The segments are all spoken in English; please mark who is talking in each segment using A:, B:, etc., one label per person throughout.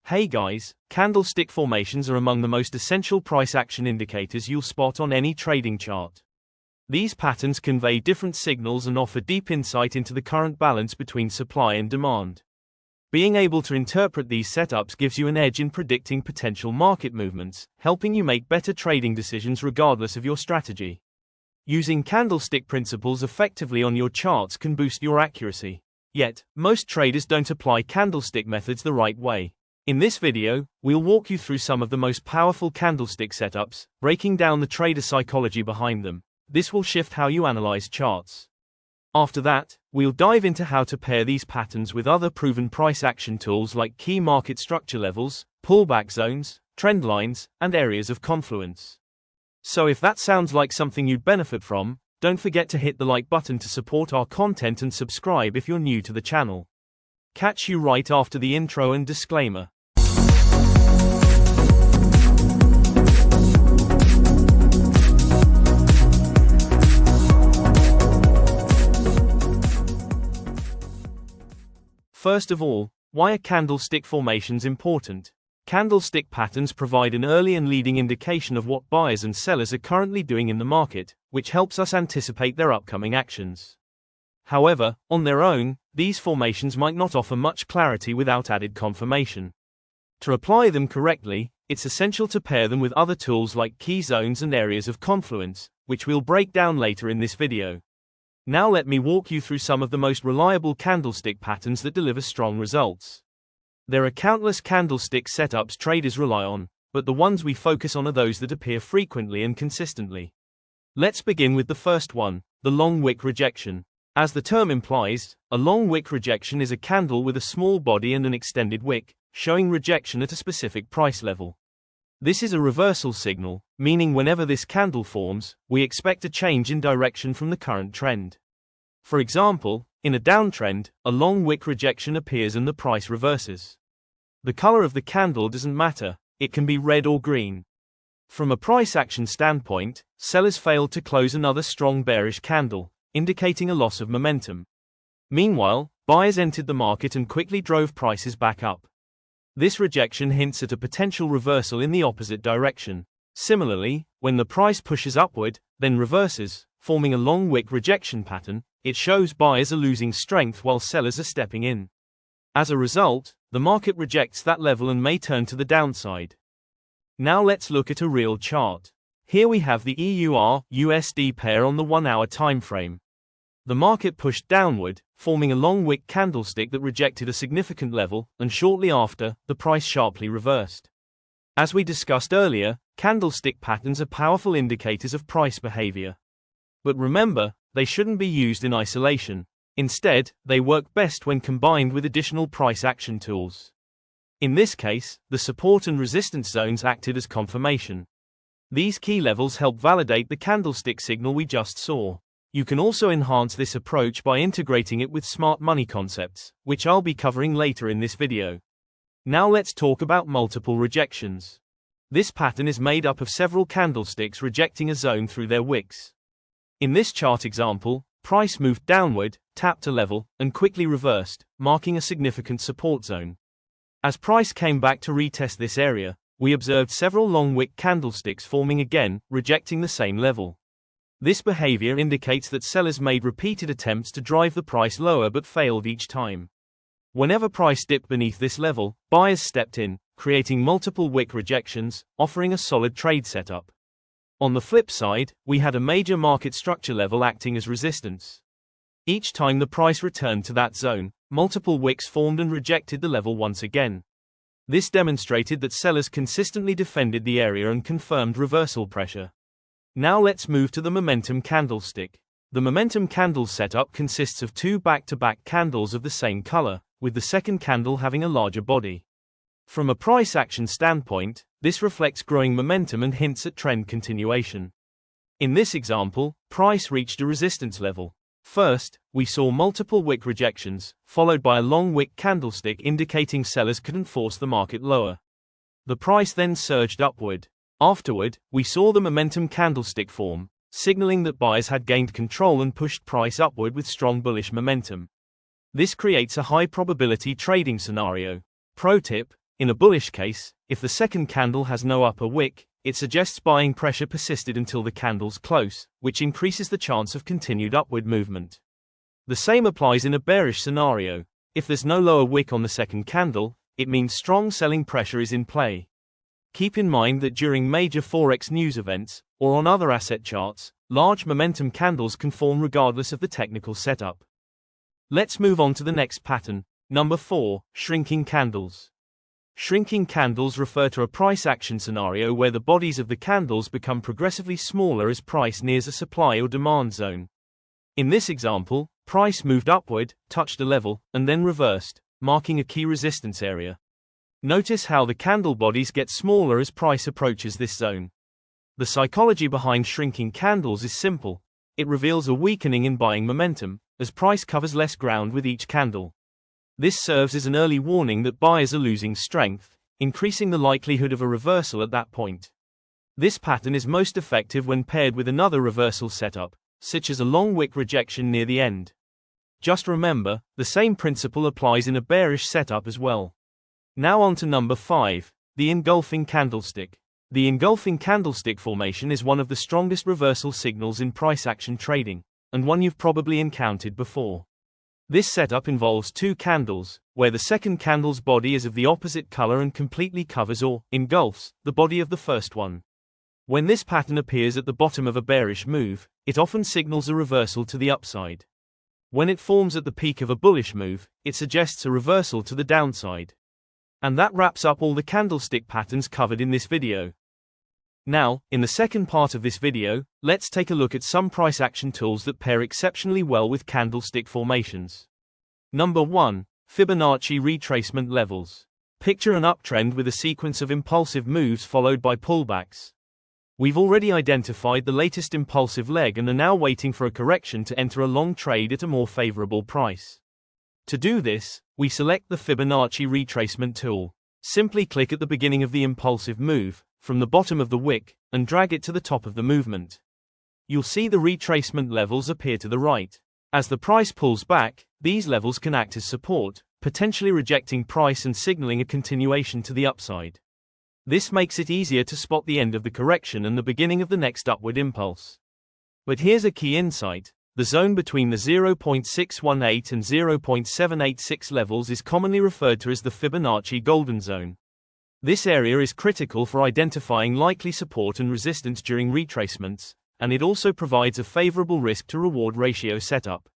A: Hey guys, candlestick formations are among the most essential price action indicators you'll spot on any trading chart. These patterns convey different signals and offer deep insight into the current balance between supply and demand. Being able to interpret these setups gives you an edge in predicting potential market movements, helping you make better trading decisions regardless of your strategy. Using candlestick principles effectively on your charts can boost your accuracy. Yet, most traders don't apply candlestick methods the right way. In this video, we'll walk you through some of the most powerful candlestick setups, breaking down the trader psychology behind them. This will shift how you analyze charts. After that, we'll dive into how to pair these patterns with other proven price action tools like key market structure levels, pullback zones, trend lines, and areas of confluence. So if that sounds like something you'd benefit from, don't forget to hit the like button to support our content and subscribe if you're new to the channel. Catch you right after the intro and disclaimer. First of all, why are candlestick formations important? Candlestick patterns provide an early and leading indication of what buyers and sellers are currently doing in the market, which helps us anticipate their upcoming actions. However, on their own, these formations might not offer much clarity without added confirmation. To apply them correctly, it's essential to pair them with other tools like key zones and areas of confluence, which we'll break down later in this video. Now let me walk you through some of the most reliable candlestick patterns that deliver strong results. There are countless candlestick setups traders rely on, but the ones we focus on are those that appear frequently and consistently. Let's begin with the first one, the long wick rejection. As the term implies, a long wick rejection is a candle with a small body and an extended wick, showing rejection at a specific price level. This is a reversal signal, meaning whenever this candle forms, we expect a change in direction from the current trend. For example, in a downtrend, a long wick rejection appears and the price reverses. The color of the candle doesn't matter, it can be red or green. From a price action standpoint, sellers failed to close another strong bearish candle, indicating a loss of momentum. Meanwhile, buyers entered the market and quickly drove prices back up. This rejection hints at a potential reversal in the opposite direction. Similarly, when the price pushes upward, then reverses, forming a long wick rejection pattern, it shows buyers are losing strength while sellers are stepping in. As a result, the market rejects that level and may turn to the downside. Now let's look at a real chart. Here we have the EUR-USD pair on the 1-hour time frame. The market pushed downward, forming a long wick candlestick that rejected a significant level, and shortly after, the price sharply reversed. As we discussed earlier, candlestick patterns are powerful indicators of price behavior. But remember, they shouldn't be used in isolation. Instead, they work best when combined with additional price action tools. In this case, the support and resistance zones acted as confirmation. These key levels help validate the candlestick signal we just saw. You can also enhance this approach by integrating it with smart money concepts, which I'll be covering later in this video. Now let's talk about multiple rejections. This pattern is made up of several candlesticks rejecting a zone through their wicks. In this chart example, price moved downward, tapped a level, and quickly reversed, marking a significant support zone. As price came back to retest this area, we observed several long wick candlesticks forming again, rejecting the same level. This behavior indicates that sellers made repeated attempts to drive the price lower but failed each time. Whenever price dipped beneath this level, buyers stepped in, creating multiple wick rejections, offering a solid trade setup. On the flip side, we had a major market structure level acting as resistance. Each time the price returned to that zone, multiple wicks formed and rejected the level once again. This demonstrated that sellers consistently defended the area and confirmed reversal pressure. Now let's move to the momentum candlestick. The momentum candle setup consists of two back-to-back candles of the same color, with the second candle having a larger body. From a price action standpoint, this reflects growing momentum and hints at trend continuation. In this example, price reached a resistance level. First, we saw multiple wick rejections, followed by a long wick candlestick indicating sellers couldn't force the market lower. The price then surged upward. Afterward, we saw the momentum candlestick form, signaling that buyers had gained control and pushed price upward with strong bullish momentum. This creates a high probability trading scenario. Pro tip: In a bullish case, if the second candle has no upper wick, it suggests buying pressure persisted until the candle's close, which increases the chance of continued upward movement. The same applies in a bearish scenario. If there's no lower wick on the second candle, it means strong selling pressure is in play. Keep in mind that during major forex news events, or on other asset charts, large momentum candles can form regardless of the technical setup. Let's move on to the next pattern. Number 4, shrinking candles. Shrinking candles refer to a price action scenario where the bodies of the candles become progressively smaller as price nears a supply or demand zone. In this example, price moved upward, touched a level, and then reversed, marking a key resistance area. Notice how the candle bodies get smaller as price approaches this zone. The psychology behind shrinking candles is simple. It reveals a weakening in buying momentum, as price covers less ground with each candle. This serves as an early warning that buyers are losing strength, increasing the likelihood of a reversal at that point. This pattern is most effective when paired with another reversal setup, such as a long wick rejection near the end. Just remember, the same principle applies in a bearish setup as well. Now on to number 5, the engulfing candlestick. The engulfing candlestick formation is one of the strongest reversal signals in price action trading, and one you've probably encountered before. This setup involves two candles, where the second candle's body is of the opposite color and completely covers or engulfs the body of the first one. When this pattern appears at the bottom of a bearish move, it often signals a reversal to the upside. When it forms at the peak of a bullish move, it suggests a reversal to the downside. And that wraps up all the candlestick patterns covered in this video. Now, in the second part of this video, let's take a look at some price action tools that pair exceptionally well with candlestick formations. Number 1. Fibonacci retracement levels. Picture an uptrend with a sequence of impulsive moves followed by pullbacks. We've already identified the latest impulsive leg and are now waiting for a correction to enter a long trade at a more favorable price. To do this, we select the Fibonacci retracement tool. Simply click at the beginning of the impulsive move, from the bottom of the wick, and drag it to the top of the movement. You'll see the retracement levels appear to the right. As the price pulls back, these levels can act as support, potentially rejecting price and signaling a continuation to the upside. This makes it easier to spot the end of the correction and the beginning of the next upward impulse. But here's a key insight. The zone between the 0.618 and 0.786 levels is commonly referred to as the Fibonacci golden zone. This area is critical for identifying likely support and resistance during retracements, and it also provides a favorable risk-to-reward ratio setup.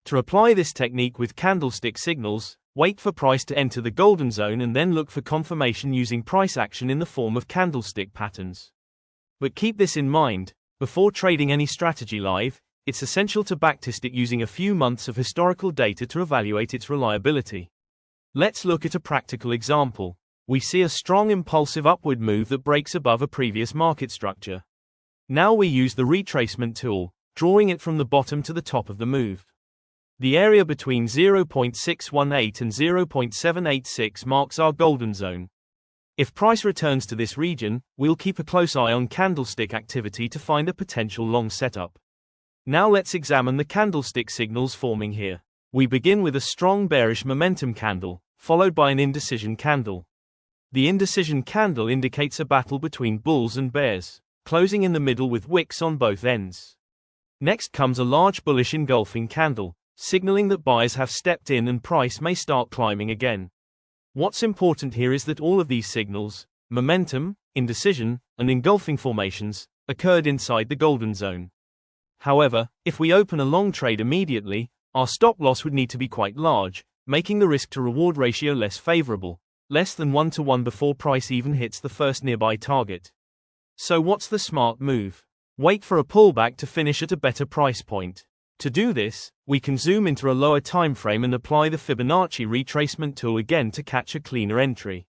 A: To apply this technique with candlestick signals, wait for price to enter the golden zone and then look for confirmation using price action in the form of candlestick patterns. But keep this in mind, before trading any strategy live, it's essential to backtest it using a few months of historical data to evaluate its reliability. Let's look at a practical example. We see a strong impulsive upward move that breaks above a previous market structure. Now we use the retracement tool, drawing it from the bottom to the top of the move. The area between 0.618 and 0.786 marks our golden zone. If price returns to this region, we'll keep a close eye on candlestick activity to find a potential long setup. Now let's examine the candlestick signals forming here. We begin with a strong bearish momentum candle, followed by an indecision candle. The indecision candle indicates a battle between bulls and bears, closing in the middle with wicks on both ends. Next comes a large bullish engulfing candle, signaling that buyers have stepped in and price may start climbing again. What's important here is that all of these signals, momentum, indecision, and engulfing formations, occurred inside the golden zone. However, if we open a long trade immediately, our stop loss would need to be quite large, making the risk-to-reward ratio less favorable, less than 1-to-1 before price even hits the first nearby target. So what's the smart move? Wait for a pullback to finish at a better price point. To do this, we can zoom into a lower time frame and apply the Fibonacci retracement tool again to catch a cleaner entry.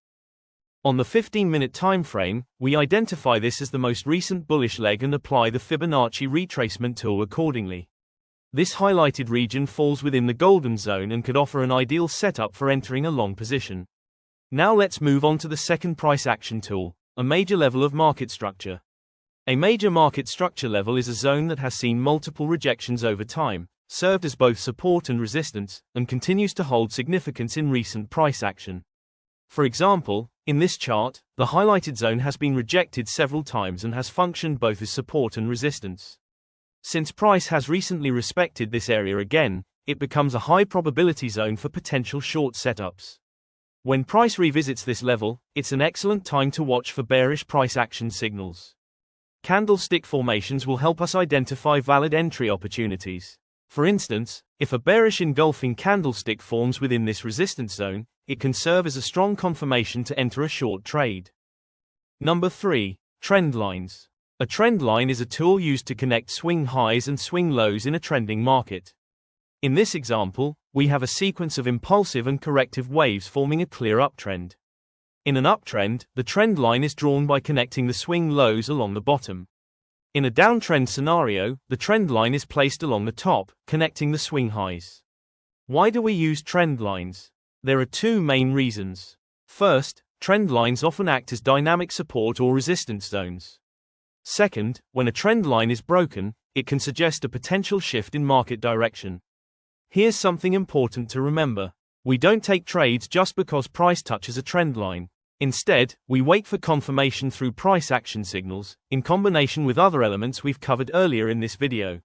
A: On the 15-minute time frame, we identify this as the most recent bullish leg and apply the Fibonacci retracement tool accordingly. This highlighted region falls within the golden zone and could offer an ideal setup for entering a long position. Now let's move on to the second price action tool, a major level of market structure. A major market structure level is a zone that has seen multiple rejections over time, served as both support and resistance, and continues to hold significance in recent price action. For example, in this chart, the highlighted zone has been rejected several times and has functioned both as support and resistance. Since price has recently respected this area again, it becomes a high probability zone for potential short setups. When price revisits this level, it's an excellent time to watch for bearish price action signals. Candlestick formations will help us identify valid entry opportunities. For instance, if a bearish engulfing candlestick forms within this resistance zone, it can serve as a strong confirmation to enter a short trade. Number 3. Trend lines. A trend line is a tool used to connect swing highs and swing lows in a trending market. In this example, we have a sequence of impulsive and corrective waves forming a clear uptrend. In an uptrend, the trend line is drawn by connecting the swing lows along the bottom. In a downtrend scenario, the trend line is placed along the top, connecting the swing highs. Why do we use trend lines? There are two main reasons. First, trend lines often act as dynamic support or resistance zones. Second, when a trend line is broken, it can suggest a potential shift in market direction. Here's something important to remember. We don't take trades just because price touches a trend line. Instead, we wait for confirmation through price action signals, in combination with other elements we've covered earlier in this video.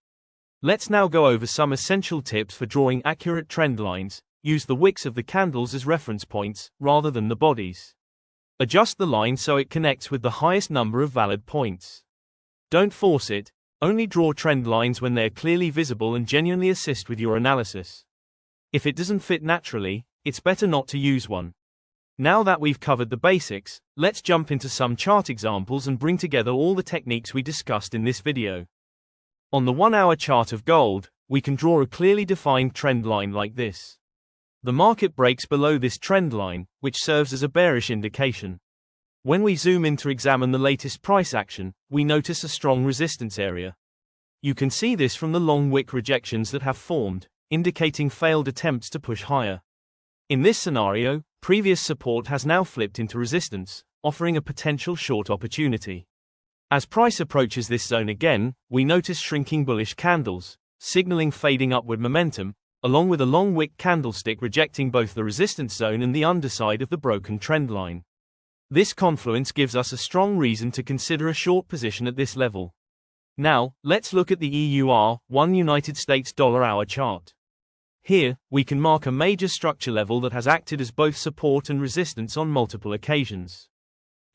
A: Let's now go over some essential tips for drawing accurate trend lines. Use the wicks of the candles as reference points, rather than the bodies. Adjust the line so it connects with the highest number of valid points. Don't force it, only draw trend lines when they're clearly visible and genuinely assist with your analysis. If it doesn't fit naturally, it's better not to use one. Now that we've covered the basics, let's jump into some chart examples and bring together all the techniques we discussed in this video. On the 1-hour chart of gold, we can draw a clearly defined trend line like this. The market breaks below this trend line, which serves as a bearish indication. When we zoom in to examine the latest price action, we notice a strong resistance area. You can see this from the long wick rejections that have formed, indicating failed attempts to push higher. In this scenario, previous support has now flipped into resistance, offering a potential short opportunity. As price approaches this zone again, we notice shrinking bullish candles, signaling fading upward momentum, along with a long wick candlestick rejecting both the resistance zone and the underside of the broken trend line. This confluence gives us a strong reason to consider a short position at this level. Now, let's look at the EUR1 United States dollar hour chart. Here, we can mark a major structure level that has acted as both support and resistance on multiple occasions.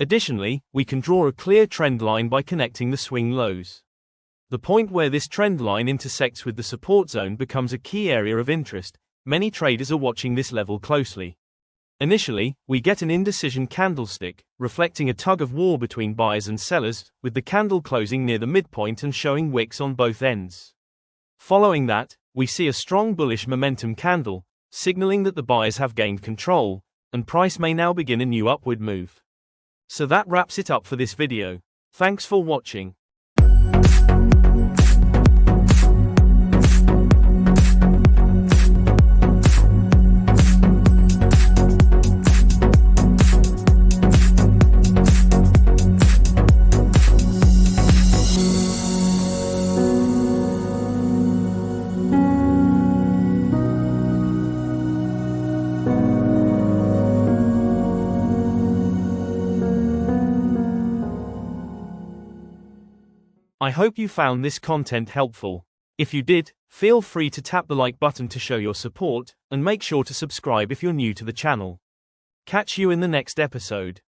A: Additionally, we can draw a clear trend line by connecting the swing lows. The point where this trend line intersects with the support zone becomes a key area of interest. Many traders are watching this level closely. Initially, we get an indecision candlestick, reflecting a tug of war between buyers and sellers, with the candle closing near the midpoint and showing wicks on both ends. Following that, we see a strong bullish momentum candle, signaling that the buyers have gained control, and price may now begin a new upward move. So that wraps it up for this video. Thanks for watching. I hope you found this content helpful. If you did, feel free to tap the like button to show your support, and make sure to subscribe if you're new to the channel. Catch you in the next episode.